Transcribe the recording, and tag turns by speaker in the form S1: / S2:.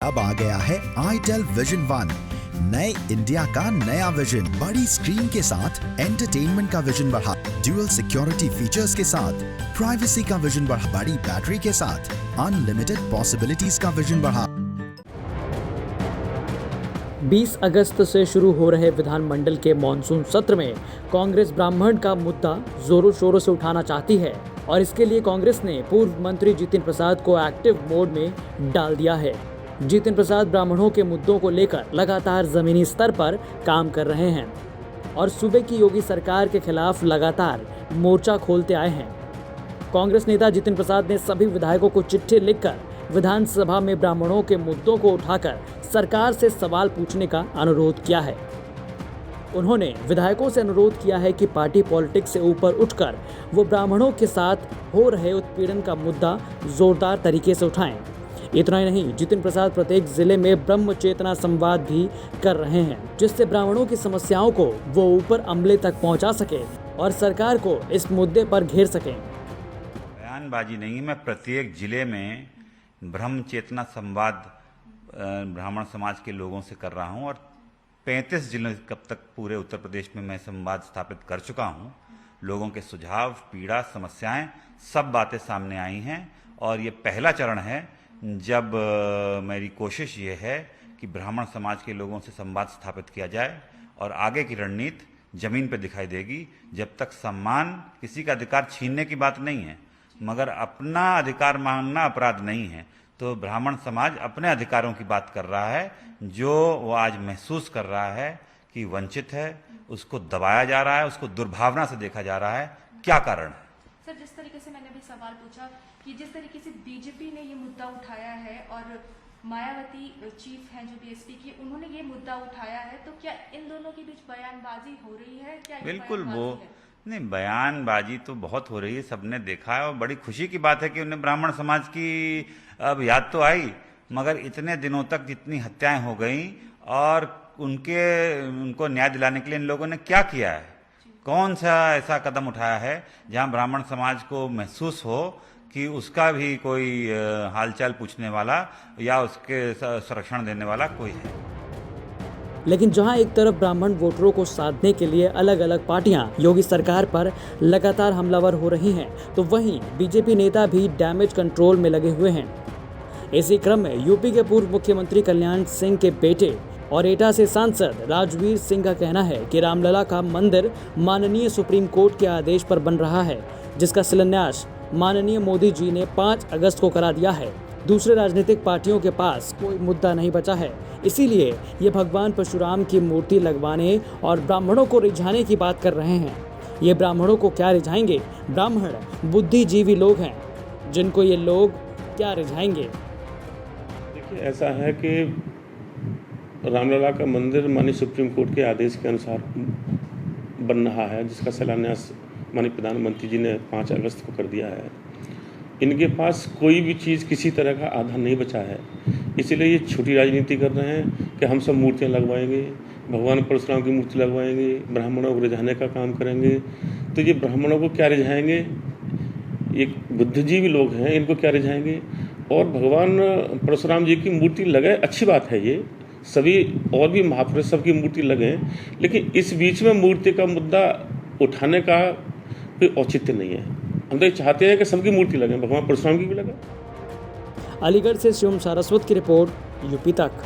S1: अब आ गया है आईटेल विजन वन, नए इंडिया का नया विजन। बड़ी स्क्रीन के साथ एंटरटेनमेंट का विजन बढ़ा, ड्यूअल सिक्योरिटी फीचर्स के साथ प्राइवेसी का विजन बढ़ा, बड़ी बैटरी के साथ अनलिमिटेड पॉसिबिलिटीज का विजन बढ़ा।
S2: 20 अगस्त से शुरू हो रहे विधानमंडल के मॉनसून सत्र में कांग्रेस ब्राह्मण का मुद्दा जोरों शोरों से उठाना चाहती है और इसके लिए कांग्रेस ने पूर्व मंत्री जितिन प्रसाद को एक्टिव मोड में डाल दिया है। जितिन प्रसाद ब्राह्मणों के मुद्दों को लेकर लगातार जमीनी स्तर पर काम कर रहे हैं और सूबे की योगी सरकार के खिलाफ लगातार मोर्चा खोलते आए हैं। कांग्रेस नेता जितिन प्रसाद ने सभी विधायकों को चिट्ठी लिखकर विधानसभा में ब्राह्मणों के मुद्दों को उठाकर सरकार से सवाल पूछने का अनुरोध किया है। उन्होंने विधायकों से अनुरोध किया है कि पार्टी पॉलिटिक्स से ऊपर उठकर वो ब्राह्मणों के साथ हो रहे उत्पीड़न का मुद्दा जोरदार तरीके से उठाएं। इतना ही नहीं, जितिन प्रसाद प्रत्येक जिले में ब्रह्म चेतना संवाद भी कर रहे हैं, जिससे ब्राह्मणों की समस्याओं को वो ऊपर अमले तक पहुंचा सके और सरकार को इस मुद्दे पर घेर सकें।
S3: बयानबाजी नहीं, मैं प्रत्येक जिले में ब्रह्म चेतना संवाद ब्राह्मण समाज के लोगों से कर रहा हूं और 35 जिलों कब तक पूरे उत्तर प्रदेश में मैं संवाद स्थापित कर चुका हूं। लोगों के सुझाव, पीड़ा, समस्याएं, सब बातें सामने आई हैं और ये पहला चरण है जब मेरी कोशिश ये है कि ब्राह्मण समाज के लोगों से संवाद स्थापित किया जाए और आगे की रणनीति जमीन पर दिखाई देगी। जब तक सम्मान, किसी का अधिकार छीनने की बात नहीं है, मगर अपना अधिकार मांगना अपराध नहीं है, तो ब्राह्मण समाज अपने अधिकारों की बात कर रहा है। जो वो आज महसूस कर रहा है कि वंचित है, उसको दबाया जा रहा है, उसको दुर्भावना से देखा जा रहा है। क्या कारण है?
S4: सर, जिस तरीके से मैंने भी सवाल पूछा कि जिस तरीके से बीजेपी ने ये मुद्दा उठाया है और मायावती चीफ हैं जो बीएसपी की, उन्होंने ये मुद्दा उठाया है, तो क्या इन दोनों के बीच बयानबाजी हो रही है? क्या
S3: बिल्कुल वो नहीं, बयानबाजी तो बहुत हो रही है, सबने देखा है और बड़ी खुशी की बात है कि उन्हें ब्राह्मण समाज की अब याद तो आई, मगर इतने दिनों तक जितनी हत्याएं हो गई और उनको न्याय दिलाने के लिए इन लोगों ने क्या किया है? कौन सा ऐसा कदम उठाया है जहां ब्राह्मण समाज को महसूस हो कि उसका भी कोई हालचाल पूछने वाला या उसके संरक्षण देने वाला कोई है?
S2: लेकिन जहां एक तरफ ब्राह्मण वोटरों को साधने के लिए अलग अलग पार्टियां योगी सरकार पर लगातार हमलावर हो रही हैं, तो वहीं बीजेपी नेता भी डैमेज कंट्रोल में लगे हुए हैं। इसी क्रम में यूपी के पूर्व मुख्यमंत्री कल्याण सिंह के बेटे और एटा से सांसद राजवीर सिंह का कहना है कि रामलला का मंदिर माननीय सुप्रीम कोर्ट के आदेश पर बन रहा है, जिसका शिलान्यास माननीय मोदी जी ने 5 अगस्त को करा दिया है। दूसरे राजनीतिक पार्टियों के पास कोई मुद्दा नहीं बचा है, इसीलिए ये भगवान परशुराम की मूर्ति लगवाने और ब्राह्मणों को रिझाने की बात कर रहे हैं। ये ब्राह्मणों को क्या रिझाएंगे? ब्राह्मण बुद्धिजीवी लोग हैं, जिनको ये लोग क्या रिझाएंगे?
S5: देखिए, ऐसा है कि रामलला का मंदिर माननीय सुप्रीम कोर्ट के आदेश के अनुसार बन रहा है, जिसका शिलान्यास माननीय प्रधानमंत्री जी ने 5 अगस्त को कर दिया है। इनके पास कोई भी चीज़, किसी तरह का आधार नहीं बचा है, इसीलिए ये छोटी राजनीति कर रहे हैं कि हम सब मूर्तियां लगवाएंगे, भगवान परशुराम की मूर्ति लगवाएंगे, ब्राह्मणों को रिझाने का काम करेंगे। तो ये ब्राह्मणों को क्या रिझाएंगे? ये बुद्धिजीवी लोग हैं, इनको क्या रिझाएंगे? और भगवान परशुराम जी की मूर्ति लगे, अच्छी बात है, ये सभी और भी महापुरुष सबकी मूर्ति लगे, लेकिन इस बीच में मूर्ति का मुद्दा उठाने का कोई औचित्य नहीं है। हम तो ये चाहते हैं कि सबकी मूर्ति लगे, भगवान परशुराम की भी लगे।
S2: अलीगढ़ से शिवम सारस्वत की रिपोर्ट, यूपी तक।